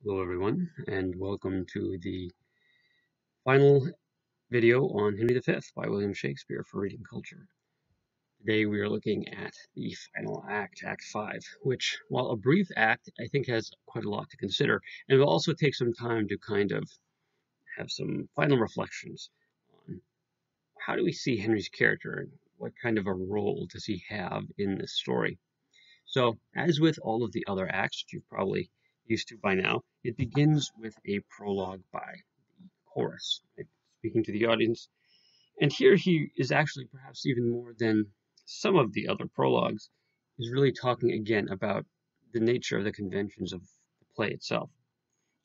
Hello everyone, and welcome to the final video on Henry V by William Shakespeare for Reading Culture. Today we are looking at the final act, Act 5, which, while a brief act, I think has quite a lot to consider, and will also take some time to kind of have some final reflections on how do we see Henry's character and what kind of a role does he have in this story. So, as with all of the other acts that you've probably used to by now, it begins with a prologue by the chorus, right, speaking to the audience. And here he is actually perhaps even more than some of the other prologues, is really talking again about the nature of the conventions of the play itself.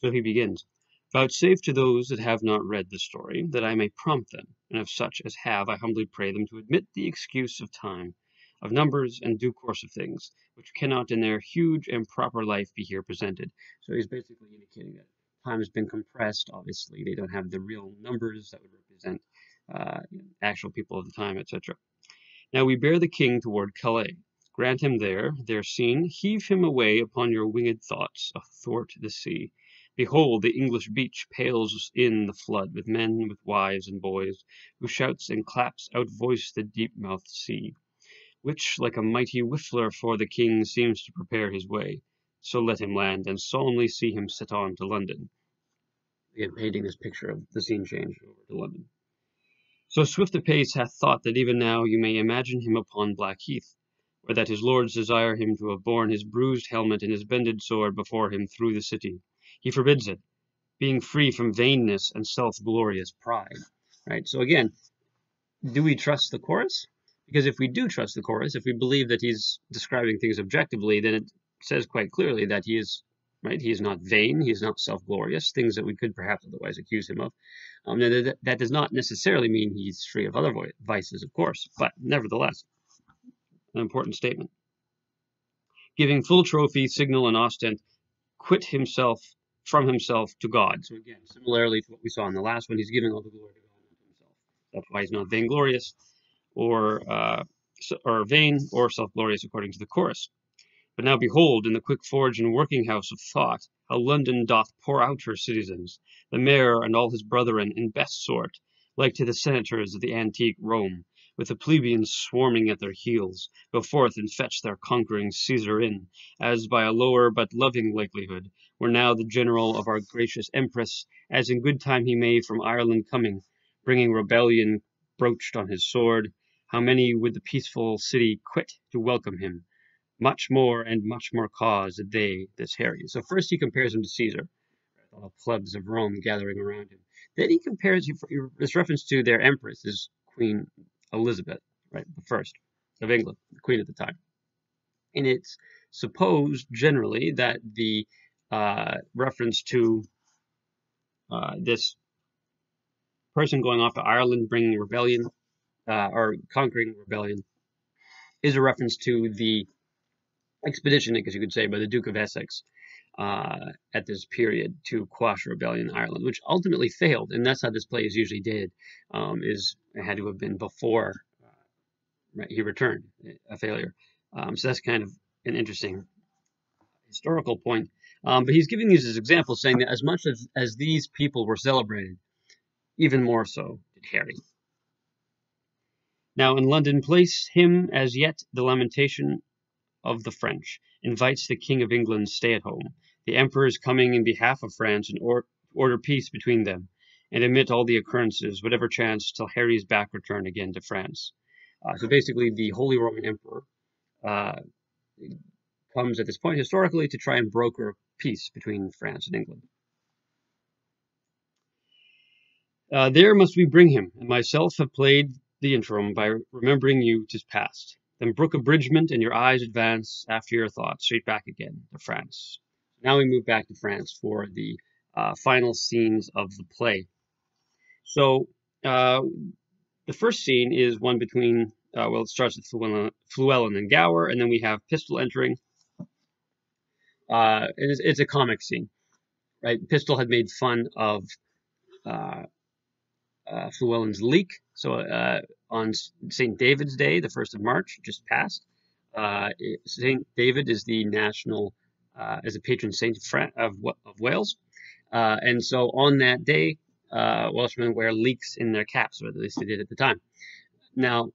So he begins, "Vouchsafe to those that have not read the story, that I may prompt them, and of such as have I humbly pray them to admit the excuse of time, of numbers and due course of things, which cannot in their huge and proper life be here presented." So he's basically indicating that time has been compressed. Obviously, they don't have the real numbers that would represent actual people of the time, etc. "Now we bear the king toward Calais. Grant him there seen, heave him away upon your winged thoughts, athwart the sea. Behold, the English beach pales in the flood, with men, with wives and boys, whose shouts and claps outvoice the deep-mouthed sea, which, like a mighty whiffler for the king, seems to prepare his way. So let him land, and solemnly see him set on to London." Again, painting this picture of the scene change over to London. "So swift a pace hath thought that even now you may imagine him upon Blackheath, where that his lords desire him to have borne his bruised helmet and his bended sword before him through the city. He forbids it, being free from vainness and self-glorious pride." Right? So again, do we trust the chorus? Because if we do trust the chorus, if we believe that he's describing things objectively, then it says quite clearly that he is, right? He is not vain, he is not self-glorious, things that we could perhaps otherwise accuse him of. That does not necessarily mean he's free of other vices, of course, but nevertheless, an important statement. "Giving full trophy, signal, and ostent, quit himself from himself to God." So again, similarly to what we saw in the last one, he's giving all the glory to God, not to himself. That's why he's not vainglorious or vain or self-glorious according to the chorus. "But now behold, in the quick forge and working house of thought, how London doth pour out her citizens, the mayor and all his brethren in best sort, like to the senators of the antique Rome, with the plebeians swarming at their heels, go forth and fetch their conquering Caesar in, as by a lower but loving likelihood, were now the general of our gracious empress, as in good time he may from Ireland coming, bringing rebellion broached on his sword, how many would the peaceful city quit to welcome him? Much more and much more cause did they this harry." So first he compares him to Caesar, all the plebs of Rome gathering around him. Then he compares this reference to their empress is Queen Elizabeth, right, the first of England, the queen at the time. And it's supposed generally that the reference to this person going off to Ireland, bringing rebellion, or conquering rebellion, is a reference to the expedition, I guess you could say, by the Duke of Essex at this period to quash rebellion in Ireland, which ultimately failed. And that's how this play is usually dated, is it had to have been before he returned, a failure. So that's kind of an interesting historical point. But he's giving these as examples, saying that as much as these people were celebrated, even more so did Harry. "Now in London place him as yet the lamentation of the French, invites the King of England stay at home. The Emperor is coming in behalf of France and order peace between them, and omit all the occurrences, whatever chance, till Harry's back return again to France." So basically, the Holy Roman Emperor comes at this point historically to try and broker peace between France and England. "There must we bring him, and myself have played the interim by remembering you 'tis past. Then brook abridgment, and your eyes advance after your thoughts straight back again to France." Now we move back to France for the final scenes of the play. So the first scene is one between, it starts with Fluellen and Gower, and then we have Pistol entering. It's a comic scene, right? Pistol had made fun of Fluellen's leak. So on St. David's Day, the 1st of March, just passed, St. David is the national as a patron saint of Wales. And so on that day, Welshmen wear leeks in their caps, or at least they did at the time. Now,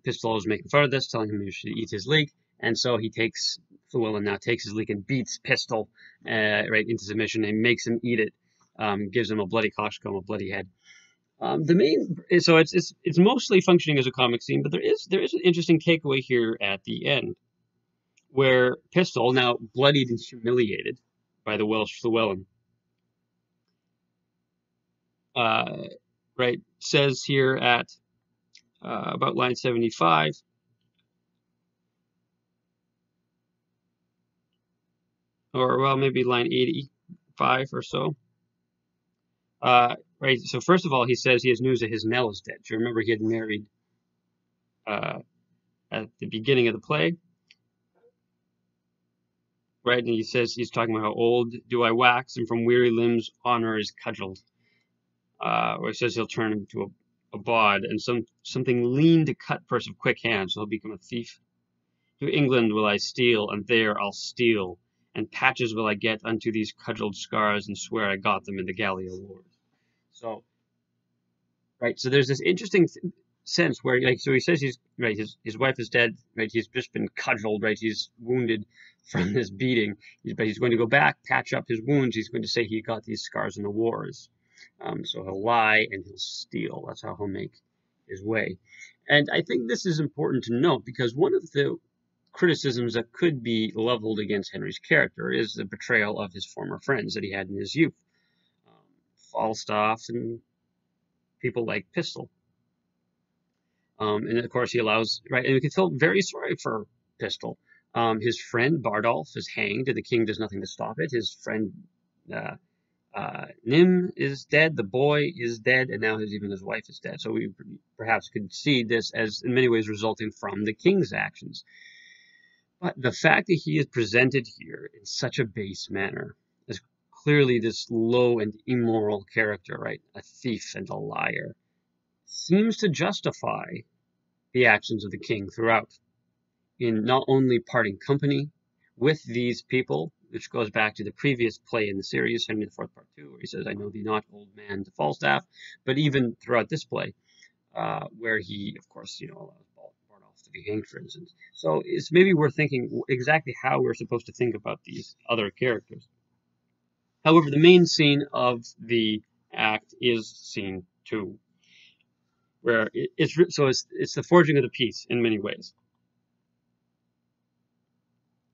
Pistol is making fun of this, telling him he should eat his leek, and so he takes Llewellyn now takes his leek and beats Pistol right into submission and makes him eat it, gives him a bloody coxcomb, a bloody head. So it's mostly functioning as a comic scene, but there is an interesting takeaway here at the end, where Pistol, now bloodied and humiliated by the Welsh Llewellyn, right, says here at about line 75, or well, maybe line 85 or so. Right, so first of all, he says he has news that his Nell is dead. Do you remember he had married at the beginning of the play? Right, and he says he's talking about how old do I wax, and from weary limbs honor is cudgeled. Or he says he'll turn into a bawd, and something lean to cut purse of quick hands, so he'll become a thief. To England will I steal, and there I'll steal, and patches will I get unto these cudgeled scars, and swear I got them in the Gallia wars. So, right, so there's this interesting sense where, like, so he says he's right, his wife is dead, right? He's just been cudgeled, right? He's wounded from this beating, but he's going to go back, patch up his wounds. He's going to say he got these scars in the wars. So he'll lie and he'll steal. That's how he'll make his way. And I think this is important to note, because one of the criticisms that could be leveled against Henry's character is the betrayal of his former friends that he had in his youth, Falstaff and people like Pistol. And of course he allows, right, and we can feel very sorry for Pistol. His friend Bardolph is hanged, and the king does nothing to stop it. His friend Nym is dead, the boy is dead, and now even his wife is dead. So we perhaps could see this as in many ways resulting from the king's actions. But the fact that he is presented here in such a base manner, as clearly this low and immoral character, right, a thief and a liar, seems to justify the actions of the king throughout, in not only parting company with these people, which goes back to the previous play in the series, Henry IV Part 2, where he says, I know thee not, old man, to Falstaff, but even throughout this play, where he, of course, allows Bardolph to be hanged, for instance. So it's maybe we're thinking exactly how we're supposed to think about these other characters. However, the main scene of the act is scene 2, where it's the forging of the peace in many ways.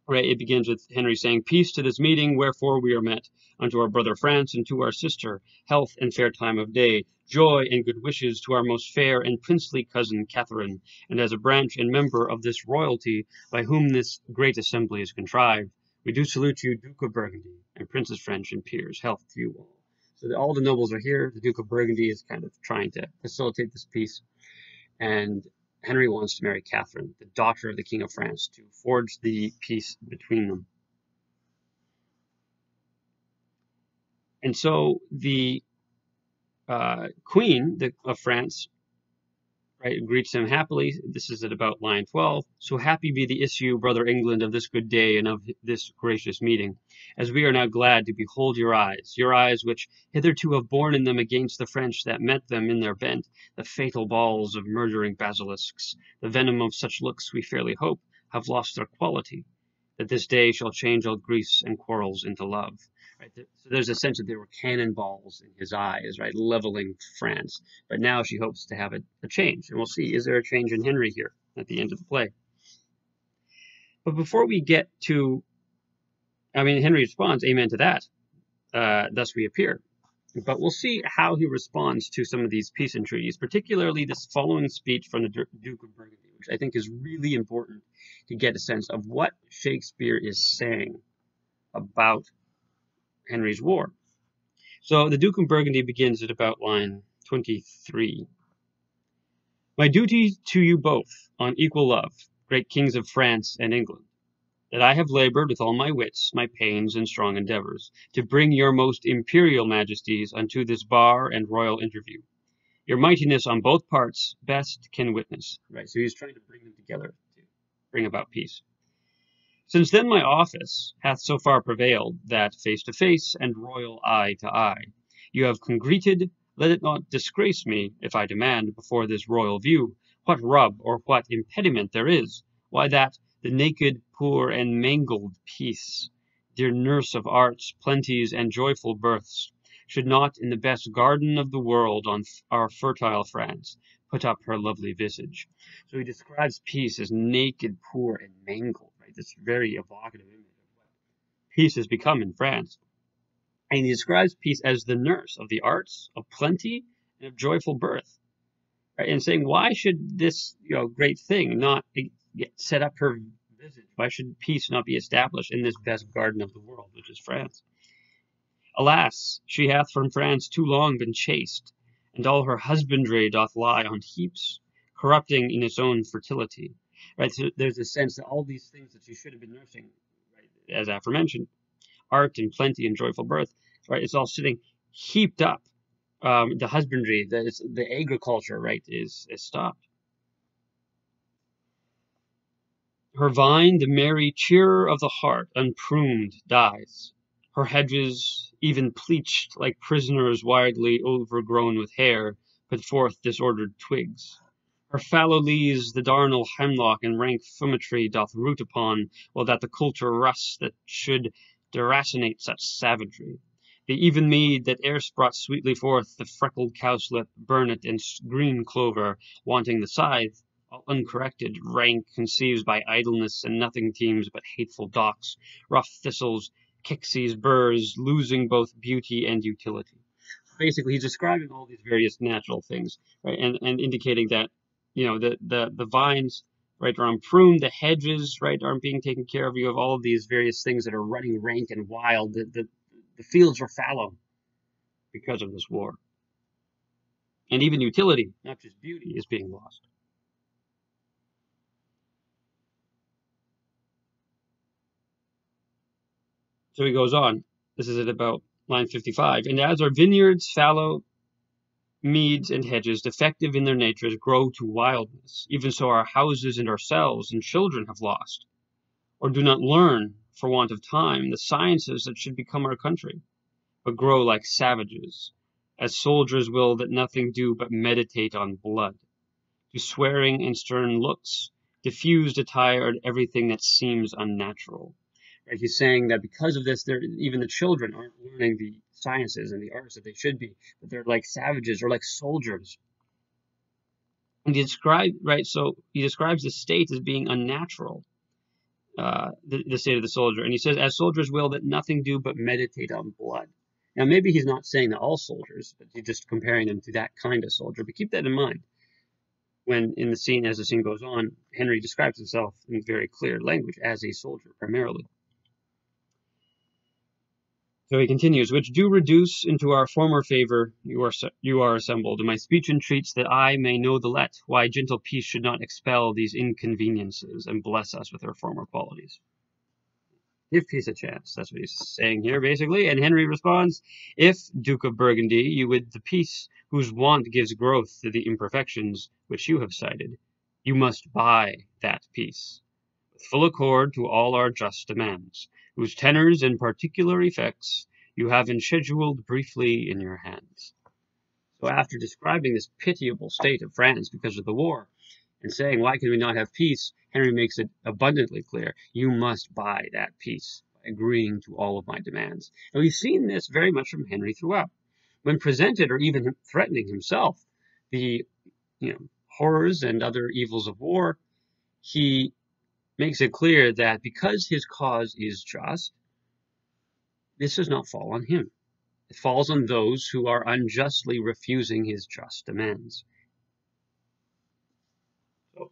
Right, it begins with Henry saying, Peace to this meeting, wherefore we are met, unto our brother France and to our sister, health and fair time of day, joy and good wishes to our most fair and princely cousin Catherine, and as a branch and member of this royalty, by whom this great assembly is contrived, we do salute you, Duke of Burgundy, and princes French and peers, health to you all. So all the nobles are here. The Duke of Burgundy is kind of trying to facilitate this peace, and Henry wants to marry Catherine, the daughter of the King of France, to forge the peace between them. And so the Queen of France, right, greets him happily. This is at about line 12. So happy be the issue, brother England, of this good day and of this gracious meeting, as we are now glad to behold your eyes which hitherto have borne in them against the French that met them in their bent, the fatal balls of murdering basilisks. The venom of such looks, we fairly hope, have lost their quality, that this day shall change all griefs and quarrels into love. Right? So there's a sense that there were cannonballs in his eyes, right, leveling France. But now she hopes to have a change. And we'll see, is there a change in Henry here at the end of the play? But before we get to, Henry responds, amen to that. Thus we appear. But we'll see how he responds to some of these peace entreaties, particularly this following speech from the Duke of Burgundy, which I think is really important to get a sense of what Shakespeare is saying about Henry's war. So the Duke of Burgundy begins at about line 23. My duty to you both, on equal love, great kings of France and England, that I have labored with all my wits, my pains, and strong endeavors, to bring your most imperial majesties unto this bar and royal interview. Your mightiness on both parts best can witness. Right, so he's trying to bring them together to bring about peace. Since then my office hath so far prevailed, that face to face and royal eye to eye you have congreted. Let it not disgrace me, if I demand, before this royal view, what rub or what impediment there is, why that the naked, poor, and mangled peace, dear nurse of arts, plenties, and joyful births, should not in the best garden of the world on our fertile France put up her lovely visage. So he describes peace as naked, poor, and mangled, right? This very evocative image of what peace has become in France. And he describes peace as the nurse of the arts, of plenty, and of joyful birth. Right? And saying, why should this great thing not set up her visage? Why should peace not be established in this best garden of the world, which is France? Alas, she hath from France too long been chased, and all her husbandry doth lie on heaps, corrupting in its own fertility. Right? So there's a sense that all these things that she should have been nursing, right, as aforementioned, art and plenty and joyful birth, right? It's all sitting heaped up. The husbandry, the agriculture, right, is stopped. Her vine, the merry cheerer of the heart, unpruned dies. Her hedges, even pleached like prisoners widely overgrown with hair, put forth disordered twigs. Her fallow leaves the darnel hemlock and rank fumitree doth root upon, while that the culture rusts that should deracinate such savagery. The even mead that erst brought sweetly forth the freckled cowslip, burnet, and green clover, wanting the scythe, all uncorrected, rank, conceived by idleness, and nothing teems but hateful docks, rough thistles, kixies, burrs, losing both beauty and utility. Basically, he's describing all these various natural things, right, and indicating that, the vines, right, are unpruned, the hedges, right, aren't being taken care of. You have all of these various things that are running rank and wild. The fields are fallow because of this war. And even utility, not just beauty, is being lost. So he goes on. This is at about line 55. And as our vineyards, fallow, meads, and hedges, defective in their natures, grow to wildness, even so our houses and ourselves and children have lost, or do not learn, for want of time, the sciences that should become our country, but grow like savages, as soldiers will that nothing do but meditate on blood, to swearing and stern looks, diffused attire, and everything that seems unnatural. Right? He's saying that because of this, even the children aren't learning the sciences and the arts that they should be, but they're like savages or like soldiers. And he describes the state as being unnatural, the state of the soldier. And he says, as soldiers will that nothing do but meditate on blood. Now, maybe he's not saying that all soldiers, but he's just comparing them to that kind of soldier. But keep that in mind when in the scene, as the scene goes on, Henry describes himself in very clear language as a soldier primarily. So he continues, which do reduce into our former favor you are assembled, and my speech entreats that I may know the let, why gentle peace should not expel these inconveniences and bless us with her former qualities. Give peace a chance. That's what he's saying here, basically. And Henry responds, if, Duke of Burgundy, you would the peace whose want gives growth to the imperfections which you have cited, you must buy that peace, with full accord to all our just demands, whose tenors and particular effects you have enscheduled briefly in your hands. So after describing this pitiable state of France because of the war, and saying, why can we not have peace, Henry makes it abundantly clear, you must buy that peace by agreeing to all of my demands. And we've seen this very much from Henry throughout. When presented, or even threatening himself, the horrors and other evils of war, he makes it clear that because his cause is just, this does not fall on him. It falls on those who are unjustly refusing his just demands. So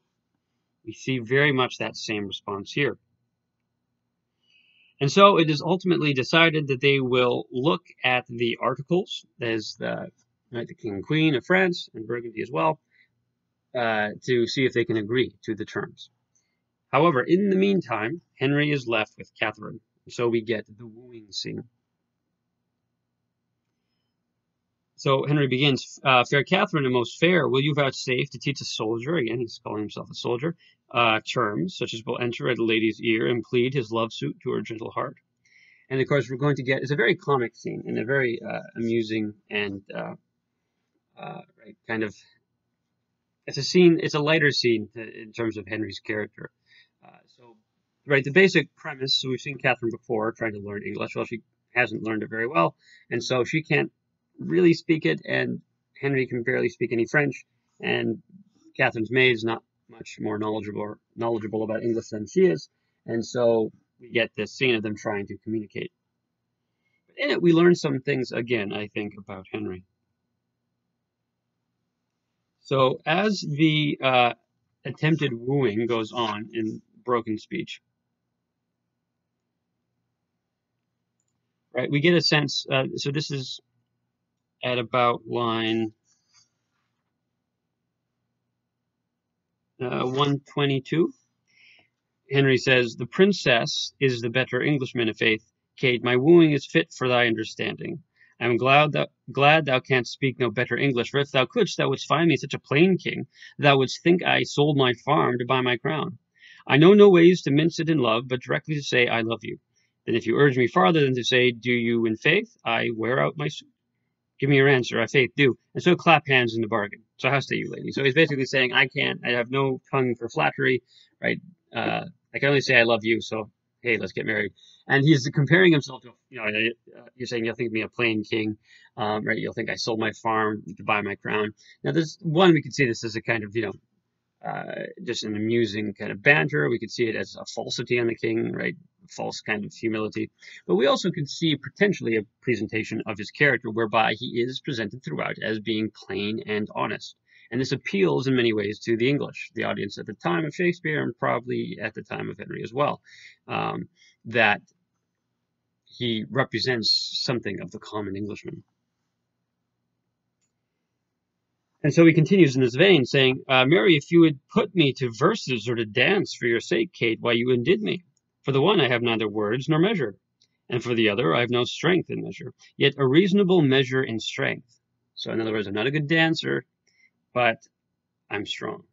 we see very much that same response here. And so it is ultimately decided that they will look at the articles, as the King and Queen of France and Burgundy as well, to see if they can agree to the terms. However, in the meantime, Henry is left with Catherine, so we get the wooing scene. So Henry begins, fair Catherine and most fair, will you vouchsafe to teach a soldier, again he's calling himself a soldier, terms such as will enter at a lady's ear and plead his love suit to her gentle heart. And of course we're going to get, it's a very comic scene and a very amusing and right, kind of, it's a scene, it's a lighter scene in terms of Henry's character. So, right, the basic premise, so we've seen Catherine before trying to learn English. Well, she hasn't learned it very well, and so she can't really speak it, and Henry can barely speak any French, and Catherine's maid is not much more knowledgeable about English than she is, and so we get this scene of them trying to communicate. But in it, we learn some things, again, I think, about Henry. So as the attempted wooing goes on in broken speech, right, we get a sense, so this is at about line 122. Henry says, the princess is the better Englishman of faith. Kate, my wooing is fit for thy understanding. I am glad thou canst speak no better English, for if thou couldst, thou wouldst find me such a plain king, thou wouldst think I sold my farm to buy my crown. I know no ways to mince it in love, but directly to say I love you. Then if you urge me farther than to say, do you in faith, I wear out my suit. Give me your answer, I faith do. And so clap hands in the bargain. So how say you, lady? So he's basically saying, I have no tongue for flattery, right? I can only say I love you, so hey, let's get married. And he's comparing himself to, you're saying you'll think me a plain king, right? You'll think I sold my farm to buy my crown. Now, there's one, we could see this as a kind of, just an amusing kind of banter. We could see it as a falsity on the king, right? False kind of humility. But we also could see potentially a presentation of his character whereby he is presented throughout as being plain and honest. And this appeals in many ways to the English, the audience at the time of Shakespeare and probably at the time of Henry as well, that he represents something of the common Englishman. And so he continues in this vein, saying, Mary, if you would put me to verses or to dance for your sake, Kate, why you undid me. For the one I have neither words nor measure, and for the other I have no strength in measure, yet a reasonable measure in strength. So in other words, I'm not a good dancer, but I'm strong.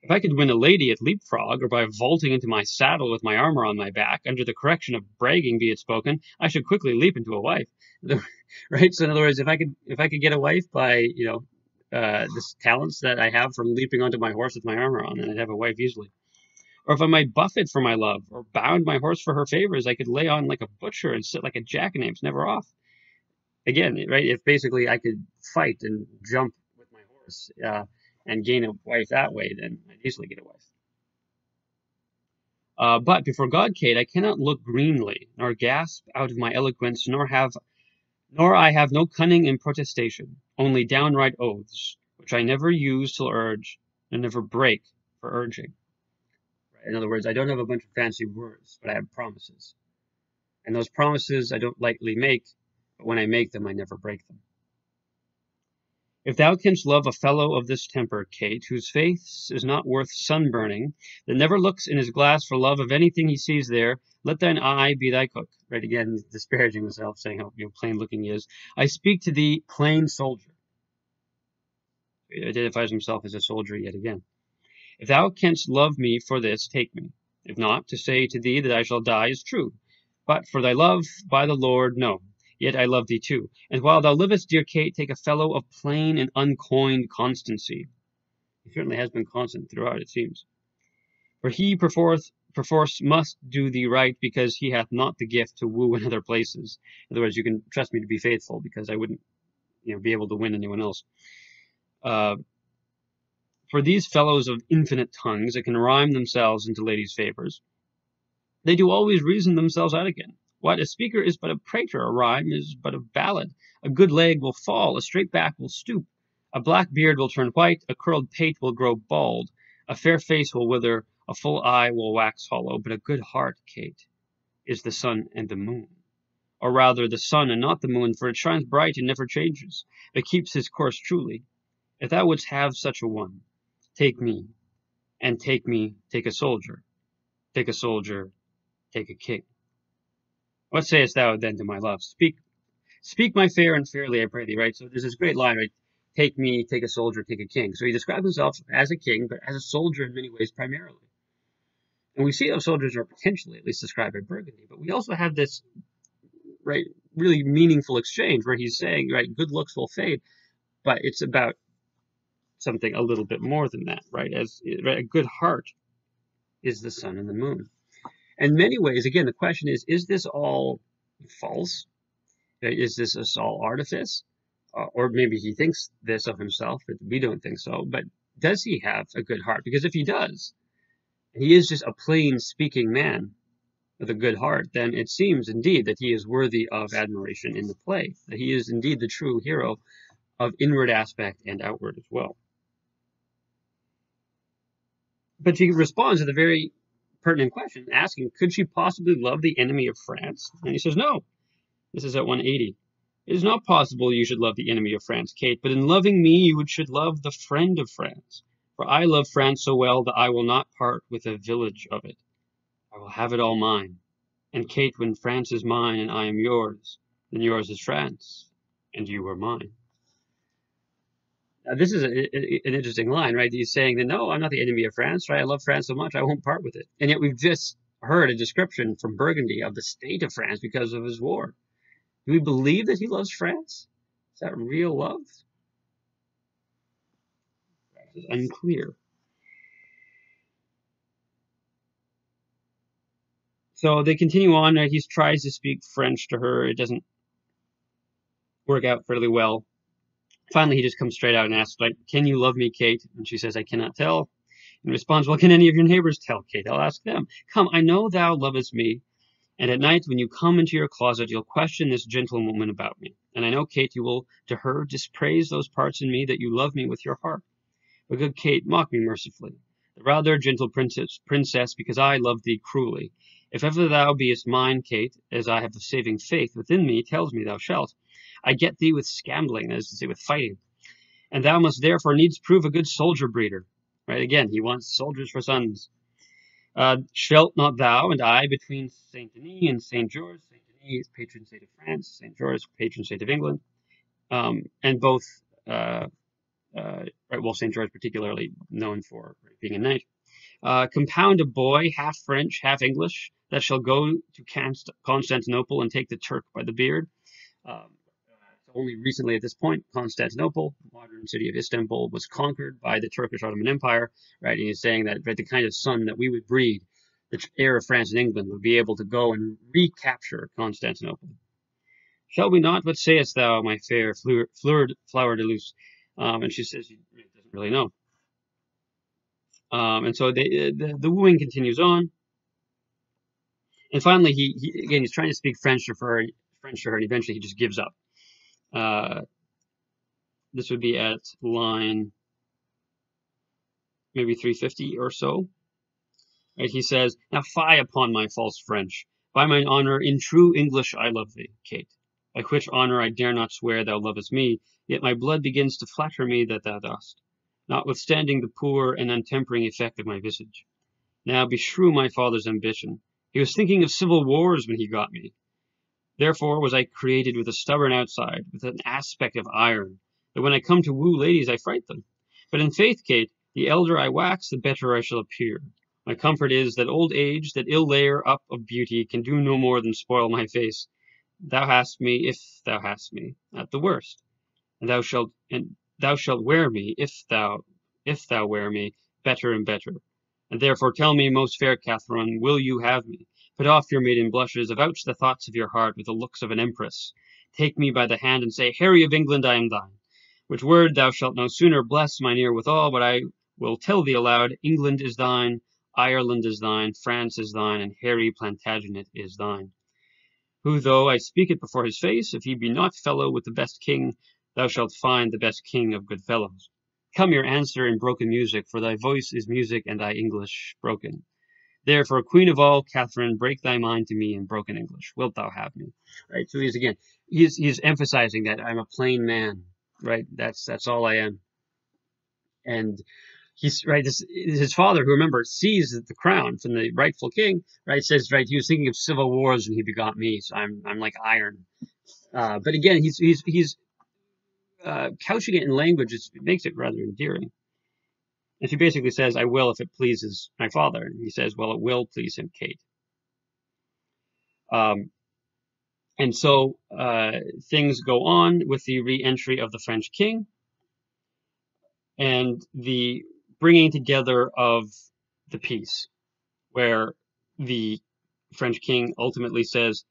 If I could win a lady at leapfrog, or by vaulting into my saddle with my armor on my back, under the correction of bragging be it spoken, I should quickly leap into a wife. Right? So in other words, if I could get a wife by, this talents that I have for leaping onto my horse with my armor on, then I'd have a wife easily. Or if I might buffet for my love, or bound my horse for her favors, I could lay on like a butcher and sit like a jackanapes, never off. Again, right? If basically I could fight and jump with my horse, and gain a wife that way, then I'd easily get a wife. But before God, Kate, I cannot look greenly, nor gasp out of my eloquence, nor I have no cunning in protestation, only downright oaths, which I never use till urge, and never break for urging. In other words, I don't have a bunch of fancy words, but I have promises. And those promises I don't lightly make, but when I make them, I never break them. If thou canst love a fellow of this temper, Kate, whose face is not worth sunburning, that never looks in his glass for love of anything he sees there, let thine eye be thy cook. Right, again, disparaging himself, saying how plain looking he is. I speak to thee, plain soldier. He identifies himself as a soldier yet again. If thou canst love me for this, take me. If not, to say to thee that I shall die is true. But for thy love, by the Lord, no. Yet I love thee too. And while thou livest, dear Kate, take a fellow of plain and uncoined constancy. He certainly has been constant throughout, it seems. For he perforce must do thee right, because he hath not the gift to woo in other places. In other words, you can trust me to be faithful, because I wouldn't, be able to win anyone else. For these fellows of infinite tongues that can rhyme themselves into ladies' favors, they do always reason themselves out again. What, a speaker is but a prater, a rhyme is but a ballad. A good leg will fall, a straight back will stoop, a black beard will turn white, a curled pate will grow bald, a fair face will wither, a full eye will wax hollow, but a good heart, Kate, is the sun and the moon. Or rather, the sun and not the moon, for it shines bright and never changes, but keeps his course truly. If thou wouldst have such a one, take me, and take me, take a soldier, take a king. What sayest thou then to my love? Speak, Speak my fair and fairly, I pray thee, right? So there's this great line, right? Take me, take a soldier, take a king. So he describes himself as a king, but as a soldier in many ways primarily. And we see how soldiers are potentially at least described by Burgundy, but we also have this, right, really meaningful exchange where he's saying, right, good looks will fade, but it's about something a little bit more than that, right? As right, a good heart is the sun and the moon. In many ways, again, the question is this all false? Is this all artifice? Or maybe he thinks this of himself, but we don't think so. But does he have a good heart? Because if he does, he is just a plain speaking man with a good heart, then it seems indeed that he is worthy of admiration in the play, that he is indeed the true hero of inward aspect and outward as well. But she responds to the very pertinent question, asking, could she possibly love the enemy of France? And he says, no. This is at 180. It is not possible you should love the enemy of France, Kate, but in loving me you should love the friend of France. For I love France so well that I will not part with a village of it. I will have it all mine. And Kate, when France is mine and I am yours, then yours is France, and you are mine. Now, this is an interesting line, right? He's saying that, no, I'm not the enemy of France, right? I love France so much, I won't part with it. And yet we've just heard a description from Burgundy of the state of France because of his war. Do we believe that he loves France? Is that real love? It's unclear. So they continue on. He tries to speak French to her. It doesn't work out fairly well. Finally, he just comes straight out and asks, like, can you love me, Kate? And she says, I cannot tell. And responds, well, can any of your neighbors tell, Kate? I'll ask them. Come, I know thou lovest me. And at night, when you come into your closet, you'll question this gentlewoman about me. And I know, Kate, you will to her dispraise those parts in me that you love me with your heart. But good Kate, mock me mercifully. The rather, gentle princess, because I love thee cruelly. If ever thou beest mine, Kate, as I have the saving faith within me tells me thou shalt, I get thee with scambling, that is to say, with fighting. And thou must therefore needs prove a good soldier breeder. Right, again, he wants soldiers for sons. Shalt not thou and I between Saint Denis and Saint George? Saint Denis is patron saint of France, Saint George patron saint of England, and both, Saint George particularly known for being a knight. Compound a boy, half French, half English, that shall go to Constantinople and take the Turk by the beard. Only recently at this point, Constantinople, the modern city of Istanbul, was conquered by the Turkish Ottoman Empire, right? And he's saying that, right, the kind of son that we would breed, the heir of France and England, would be able to go and recapture Constantinople. Shall we not? What sayest thou, my fair flower de luce? And she says she doesn't really know. And so the wooing continues on. And finally, he's trying to speak French to her, and eventually he just gives up. This would be at line maybe 350 or so. Right, he says, now fie upon my false French. By mine honor, in true English I love thee, Kate. By which honor I dare not swear thou lovest me, yet my blood begins to flatter me that thou dost, notwithstanding the poor and untempering effect of my visage. Now beshrew my father's ambition. He was thinking of civil wars when he got me. Therefore was I created with a stubborn outside, with an aspect of iron, that when I come to woo ladies I fright them. But in faith, Kate, the elder I wax, the better I shall appear. My comfort is that old age, that ill layer up of beauty, can do no more than spoil my face. Thou hast me, if thou hast me, at the worst, and thou shalt wear me, if thou wear me, better and better. And therefore tell me, most fair Catherine, will you have me? Put off your maiden blushes, avouch the thoughts of your heart with the looks of an empress. Take me by the hand and say, Harry of England, I am thine. Which word thou shalt no sooner bless mine ear withal, but I will tell thee aloud, England is thine, Ireland is thine, France is thine, and Harry Plantagenet is thine. Who, though I speak it before his face, if he be not fellow with the best king, thou shalt find the best king of good fellows. Come your answer in broken music, for thy voice is music, and thy English broken. Therefore, queen of all, Catherine, break thy mind to me in broken English. Wilt thou have me? Right. So he's emphasizing that I'm a plain man. Right. That's all I am. And he's right. His father, who remember sees the crown from the rightful king. Right. Says right. He was thinking of civil wars when he begot me. So I'm like iron. But again, he's couching it in language that makes it rather endearing. And she basically says, "I will if it pleases my father." And he says, "Well, it will please him, Kate." And so things go on with the re-entry of the French king and the bringing together of the peace, where the French king ultimately says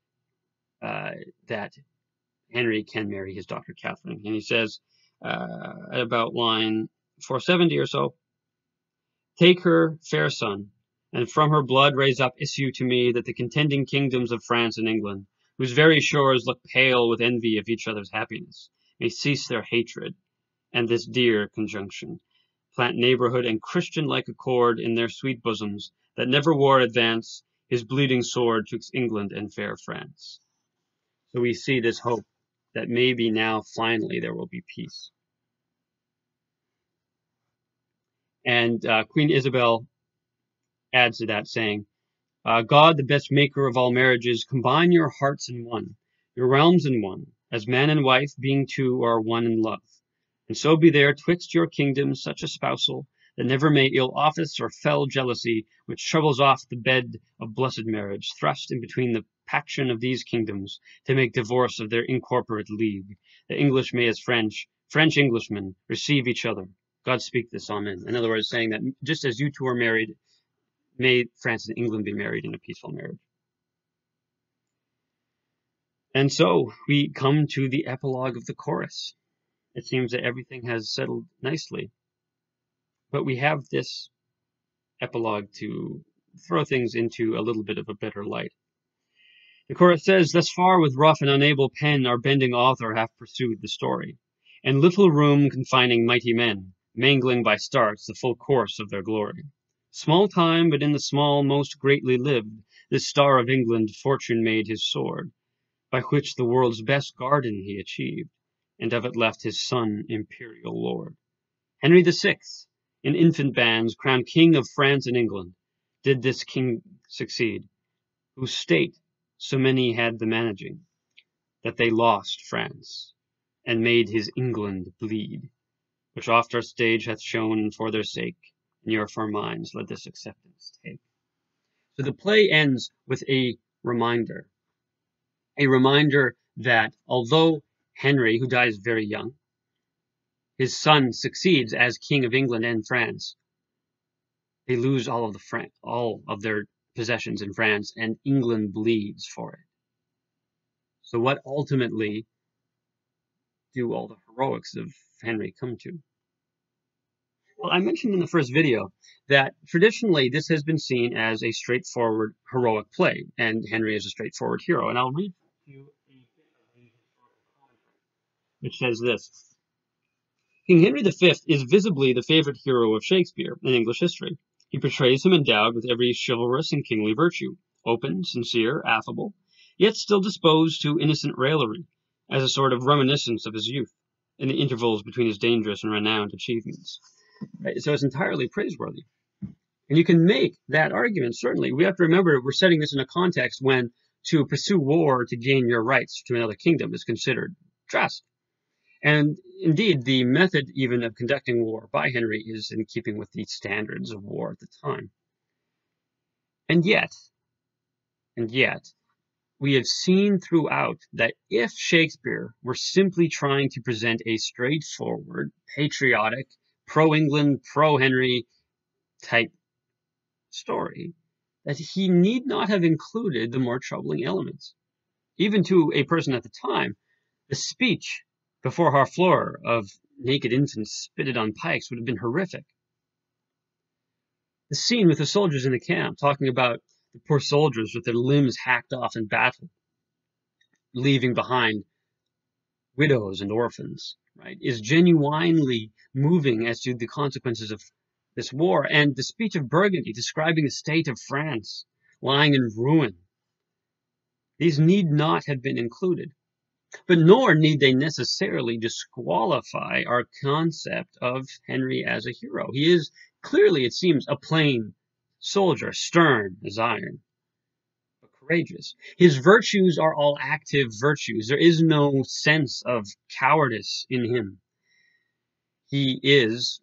that Henry can marry his daughter Catherine. And he says at about line 470 or so, "Take her, fair son, and from her blood raise up issue to me that the contending kingdoms of France and England, whose very shores look pale with envy of each other's happiness, may cease their hatred, and this dear conjunction, plant neighborhood and Christian-like accord in their sweet bosoms, that never war advance his bleeding sword twixt England and fair France." So we see this hope that maybe now finally there will be peace. And Queen Isabel adds to that, saying, "God, the best maker of all marriages, combine your hearts in one, your realms in one, as man and wife, being two, are one in love. And so be there twixt your kingdoms such a spousal, that never may ill office or fell jealousy, which troubles off the bed of blessed marriage, thrust in between the paction of these kingdoms, to make divorce of their incorporate league. The English may as French Englishmen, receive each other. God speak this, amen." In other words, saying that just as you two are married, may France and England be married in a peaceful marriage. And so we come to the epilogue of the chorus. It seems that everything has settled nicely. But we have this epilogue to throw things into a little bit of a better light. The chorus says, "Thus far with rough and unable pen our bending author hath pursued the story, and little room confining mighty men, mangling by starts the full course of their glory. Small time, but in the small most greatly lived, this star of England fortune made his sword, by which the world's best garden he achieved, and of it left his son imperial lord. Henry VI, in infant bands, crowned King of France and England, did this king succeed, whose state so many had the managing, that they lost France, and made his England bleed, which oft our stage hath shown for their sake, in your firm minds let this acceptance take." So the play ends with a reminder that although Henry, who dies very young, his son succeeds as King of England and France, they lose all of their possessions in France, and England bleeds for it. So what ultimately do all the heroics of Henry come to? Well, I mentioned in the first video that traditionally this has been seen as a straightforward heroic play, and Henry is a straightforward hero. And I'll read to you a bit of the historical commentary, which says this: "King Henry V is visibly the favorite hero of Shakespeare in English history. He portrays him endowed with every chivalrous and kingly virtue, open, sincere, affable, yet still disposed to innocent raillery, as a sort of reminiscence of his youth, in the intervals between his dangerous and renowned achievements." Right? So it's entirely praiseworthy. And you can make that argument, certainly. We have to remember we're setting this in a context when to pursue war to gain your rights to another kingdom is considered just. And indeed, the method even of conducting war by Henry is in keeping with the standards of war at the time. And yet, we have seen throughout that if Shakespeare were simply trying to present a straightforward, patriotic, pro-England, pro-Henry type story, that he need not have included the more troubling elements. Even to a person at the time, the speech before Harfleur of naked infants spitted on pikes would have been horrific. The scene with the soldiers in the camp, talking about the poor soldiers with their limbs hacked off in battle, leaving behind widows and orphans, right, is genuinely moving as to the consequences of this war. And the speech of Burgundy, describing the state of France, lying in ruin, these need not have been included. But nor need they necessarily disqualify our concept of Henry as a hero. He is clearly, it seems, a plain soldier, stern as iron. But courageous. His virtues are all active virtues. There is no sense of cowardice in him. He is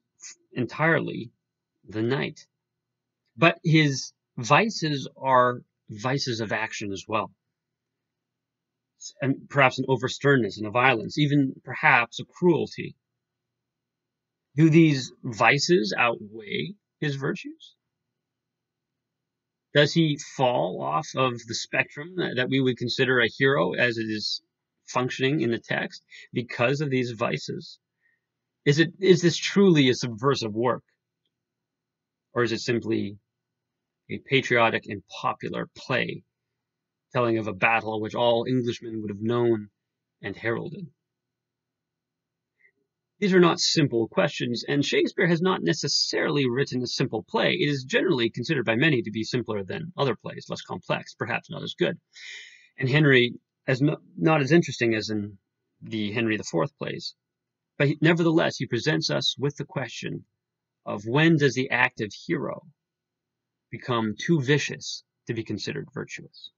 entirely the knight. But his vices are vices of action as well. And perhaps an oversternness and a violence, even perhaps a cruelty. Do these vices outweigh his virtues? Does he fall off of the spectrum that we would consider a hero as it is functioning in the text because of these vices? Is this truly a subversive work? Or is it simply a patriotic and popular play telling of a battle which all Englishmen would have known and heralded? These are not simple questions, and Shakespeare has not necessarily written a simple play. It is generally considered by many to be simpler than other plays, less complex, perhaps not as good. And Henry is not as interesting as in the Henry IV plays. But nevertheless, he presents us with the question of when does the active hero become too vicious to be considered virtuous?